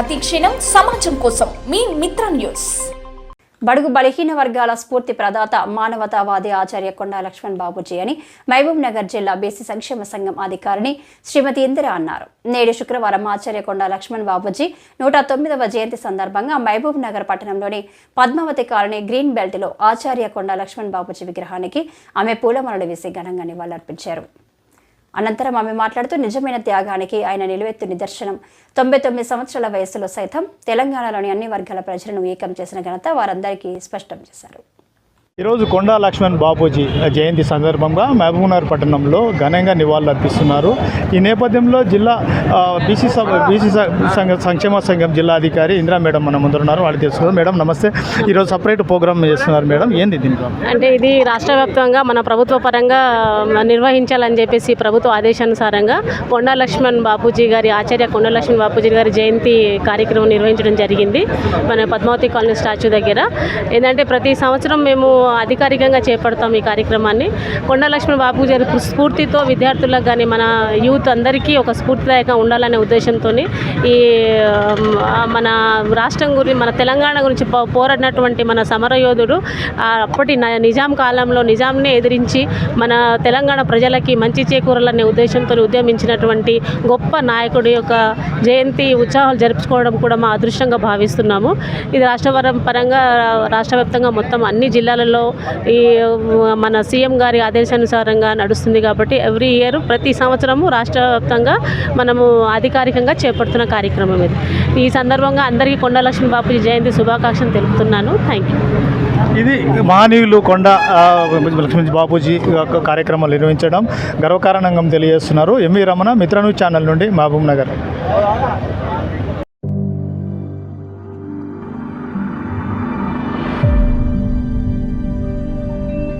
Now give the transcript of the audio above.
ప్రతి క్షణం సమాజం కోసం మీ మిత్ర న్యూస్. బడుగు బలహీన వర్గాల స్ఫూర్తి ప్రదాత మానవతావాది ఆచార్య కొండా లక్ష్మణ్ బాబూజీ అని మహబూబ్ నగర్ జిల్లా బీసీ సంక్షేమ సంఘం అధికారిని శ్రీమతి ఇందిర అన్నారు. నేడు శుక్రవారం ఆచార్య కొండా లక్ష్మణ్ బాబూజీ 109వ జయంతి సందర్భంగా మహబూబ్ నగర్ పట్టణంలోని పద్మావతి కాలనీ గ్రీన్ బెల్ట్లో ఆచార్య కొండా లక్ష్మణ్ బాబూజీ విగ్రహానికి ఆమె పూలమాలలు వేసి ఘనంగా నివాళులర్పించారు. అనంతరం ఆమె మాట్లాడుతూ నిజమైన త్యాగానికి ఆయన నిలువెత్తు నిదర్శనం. 99 సంవత్సరాల వయసులో సైతం తెలంగాణలోని అన్ని వర్గాల ప్రజలను ఏకం చేసిన ఘనత వారందరికీ స్పష్టం చేశారు. ఈరోజు కొండా లక్ష్మణ్ బాపూజీ జయంతి సందర్భంగా మహబూబ్నగర్ పట్టణంలో ఘనంగా నివాళులర్పిస్తున్నారు. ఈ నేపథ్యంలో జిల్లా బీసీ సంక్షేమ సంఘం జిల్లా అధికారి ఇందిరా మేడం మన ముందున్నారు. వాళ్ళు తెలుసుకున్నారు. మేడం నమస్తే. ఈరోజు సపరేట్ ప్రోగ్రామ్ చేస్తున్నారు మేడం, ఏంది దీనికి? అంటే ఇది రాష్ట్ర వ్యాప్తంగా మన ప్రభుత్వ పరంగా నిర్వహించాలని చెప్పేసి ప్రభుత్వ ఆదేశానుసారంగా కొండా లక్ష్మణ్ బాపూజీ గారి ఆచార్య కొండా లక్ష్మణ్ బాపూజీ గారి జయంతి కార్యక్రమం నిర్వహించడం జరిగింది మన పద్మావతి కాలనీ స్టాచ్యూ దగ్గర. ఏంటంటే ప్రతి సంవత్సరం మేము అధికారికంగా చేపడతాం ఈ కార్యక్రమాన్ని. కొండా లక్ష్మణ్ బాపూజీ గారి స్ఫూర్తితో విద్యార్థులకు కానీ మన యూత్ అందరికీ ఒక స్ఫూర్తిదాయకంగా ఉండాలనే ఉద్దేశంతో ఈ మన రాష్ట్రం గురించి మన తెలంగాణ గురించి పోరాడినటువంటి మన సమరయోధుడు అప్పటి నిజాం కాలంలో నిజాంనే ఎదిరించి మన తెలంగాణ ప్రజలకి మంచి చేకూరాలనే ఉద్దేశంతో ఉద్యమించినటువంటి గొప్ప నాయకుడి యొక్క జయంతి ఉత్సవాలు జరుపుకోవడం కూడా మా అదృష్టంగా భావిస్తున్నాము. ఇది రాష్ట్ర వ్యాప్తంగా మొత్తం అన్ని జిల్లాలలో ఈ మన సీఎం గారి ఆదేశానుసారంగా నడుస్తుంది కాబట్టి ఎవ్రీ ఇయర్ ప్రతి సంవత్సరము రాష్ట్ర వ్యాప్తంగా మనము అధికారికంగా చేపడుతున్న కార్యక్రమం ఇది. ఈ సందర్భంగా అందరికీ కొండా లక్ష్మణ్ బాపూజీ జయంతి శుభాకాంక్షలు తెలుపుతున్నాను. Thank you. ఇది మహనీయులు కొండా లక్ష్మణ్ బాపూజీ కార్యక్రమాలు నిర్వహించడం గర్వకారణంగా తెలియజేస్తున్నారు. ఎంవి రమణ, మిత్ర న్యూస్ ఛానల్ నుండి మహబూబ్ నగర్.